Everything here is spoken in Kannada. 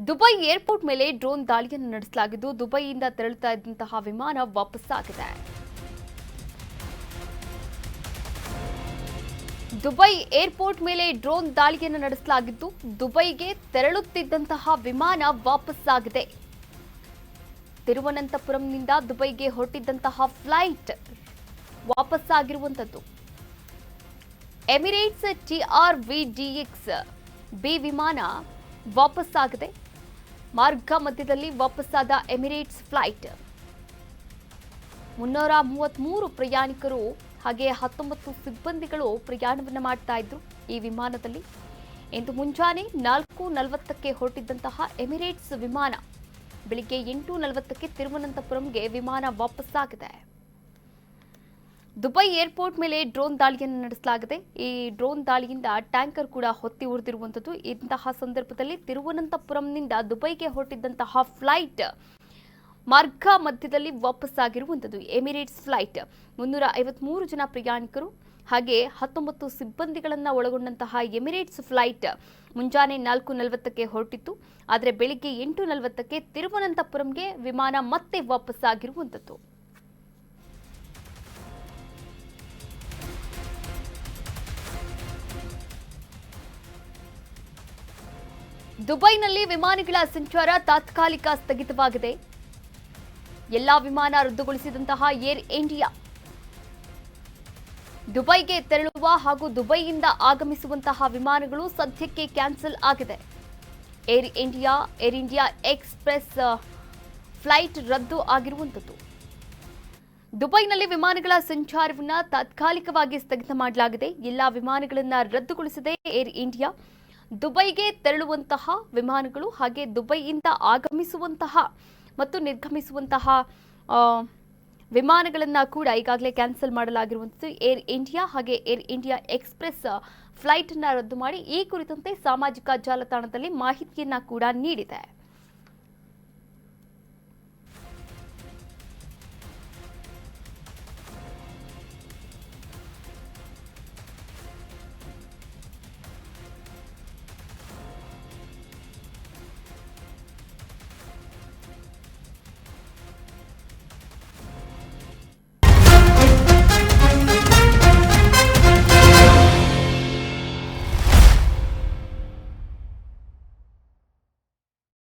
ದುಬೈ ಏರ್ಪೋರ್ಟ್ ಮೇಲೆ ಡ್ರೋನ್ ದಾಳಿಯನ್ನು ನಡೆಸಲಾಗಿದ್ದು ದುಬೈಯಿಂದ ತೆರಳುತ್ತಾ ಇದ್ದಂತಹ ವಿಮಾನ ವಾಪಸ್ಸಾಗಿದೆ. ದುಬೈ ಏರ್ಪೋರ್ಟ್ ಮೇಲೆ ಡ್ರೋನ್ ದಾಳಿಯನ್ನು ನಡೆಸಲಾಗಿದ್ದು ದುಬೈಗೆ ತೆರಳುತ್ತಿದ್ದಂತಹ ವಿಮಾನ ವಾಪಸ್ಸಾಗಿದೆ. ತಿರುವನಂತಪುರಂನಿಂದ ದುಬೈಗೆ ಹೊರಟಿದ್ದಂತಹ ಫ್ಲೈಟ್ ವಾಪಸ್ಸಾಗಿರುವಂತದ್ದು. ಎಮಿರೇಟ್ಸ್ TRVDX ಬಿ ವಿಮಾನ ವಾಪಸ್ಸಾಗಿದೆ. ಮಾರ್ಗ ಮಧ್ಯದಲ್ಲಿ ವಾಪಸ್ಸಾದ ಎಮಿರೇಟ್ಸ್ ಫ್ಲೈಟ್ 333 ಪ್ರಯಾಣಿಕರು ಹಾಗೆ 19 ಸಿಬ್ಬಂದಿಗಳು ಪ್ರಯಾಣವನ್ನು ಮಾಡ್ತಾ ಇದ್ರು. ಈ ವಿಮಾನದಲ್ಲಿ ಇಂದು ಮುಂಜಾನೆ 4:40ಕ್ಕೆ ಹೊರಟಿದ್ದಂತಹ ಎಮಿರೇಟ್ಸ್ ವಿಮಾನ ಬೆಳಿಗ್ಗೆ 8:40ಕ್ಕೆ ತಿರುವನಂತಪುರಂಗೆ ವಿಮಾನ ವಾಪಸ್ಸಾಗಿದೆ. ದುಬೈ ಏರ್ಪೋರ್ಟ್ ಮೇಲೆ ಡ್ರೋನ್ ದಾಳಿಯನ್ನು ನಡೆಸಲಾಗಿದೆ. ಈ ಡ್ರೋನ್ ದಾಳಿಯಿಂದ ಟ್ಯಾಂಕರ್ ಕೂಡ ಹೊತ್ತಿ ಉರಿದಿರುವಂತದ್ದು. ಇಂತಹ ಸಂದರ್ಭದಲ್ಲಿ ತಿರುವನಂತಪುರಂನಿಂದ ದುಬೈಗೆ ಹೊರಟಿದ್ದಂತಹ ಫ್ಲೈಟ್ ಮಾರ್ಗ ಮಧ್ಯದಲ್ಲಿ ವಾಪಸ್ಸಾಗಿರುವಂತದ್ದು. ಎಮಿರೇಟ್ಸ್ ಫ್ಲೈಟ್ 353 ಜನ ಪ್ರಯಾಣಿಕರು ಹಾಗೆ 19 ಸಿಬ್ಬಂದಿಗಳನ್ನು ಒಳಗೊಂಡಂತಹ ಎಮಿರೇಟ್ಸ್ ಫ್ಲೈಟ್ ಮುಂಜಾನೆ 4:40ಕ್ಕೆ ಹೊರಟಿತ್ತು. ಆದರೆ ಬೆಳಿಗ್ಗೆ 8:40ಕ್ಕೆ ತಿರುವನಂತಪುರಂಗೆ ವಿಮಾನ ಮತ್ತೆ ವಾಪಸ್ಸಾಗಿರುವಂತದ್ದು. ದುಬೈನಲ್ಲಿ ವಿಮಾನಗಳ ಸಂಚಾರ ತಾತ್ಕಾಲಿಕ ಸ್ಥಗಿತವಾಗಿದೆ. ಎಲ್ಲಾ ವಿಮಾನ ರದ್ದುಗೊಳಿಸಿದಂತಹ ಏರ್ ಇಂಡಿಯಾ ದುಬೈಗೆ ತೆರಳುವ ಹಾಗೂ ದುಬೈಯಿಂದ ಆಗಮಿಸುವಂತಹ ವಿಮಾನಗಳು ಸದ್ಯಕ್ಕೆ ಕ್ಯಾನ್ಸಲ್ ಆಗಿದೆ. ಏರ್ ಇಂಡಿಯಾ ಎಕ್ಸ್‌ಪ್ರೆಸ್ ಫ್ಲೈಟ್ ರದ್ದು ಆಗಿರುವಂತದ್ದು. ದುಬೈನಲ್ಲಿ ವಿಮಾನಗಳ ಸಂಚಾರವನ್ನು ತಾತ್ಕಾಲಿಕವಾಗಿ ಸ್ಥಗಿತ ಮಾಡಲಾಗಿದೆ. ಎಲ್ಲಾ ವಿಮಾನಗಳನ್ನು ರದ್ದುಗೊಳಿಸಿದೆ ಏರ್ ಇಂಡಿಯಾ. ದುಬೈಗೆ ತೆರಳುವಂತಹ ವಿಮಾನಗಳು ಹಾಗೆ ದುಬೈಯಿಂದ ಆಗಮಿಸುವಂತಹ ಮತ್ತು ನಿರ್ಗಮಿಸುವಂತಹ ವಿಮಾನಗಳನ್ನು ಕೂಡ ಈಗಾಗಲೇ ಕ್ಯಾನ್ಸಲ್ ಮಾಡಲಾಗಿರುವಂಥದ್ದು. ಏರ್ ಇಂಡಿಯಾ ಹಾಗೆ ಏರ್ ಇಂಡಿಯಾ ಎಕ್ಸ್‌ಪ್ರೆಸ್ ಫ್ಲೈಟ್ ಅನ್ನು ರದ್ದು ಮಾಡಿ ಈ ಕುರಿತಂತೆ ಸಾಮಾಜಿಕ ಜಾಲತಾಣದಲ್ಲಿ ಮಾಹಿತಿಯನ್ನ ಕೂಡ ನೀಡಿದೆ.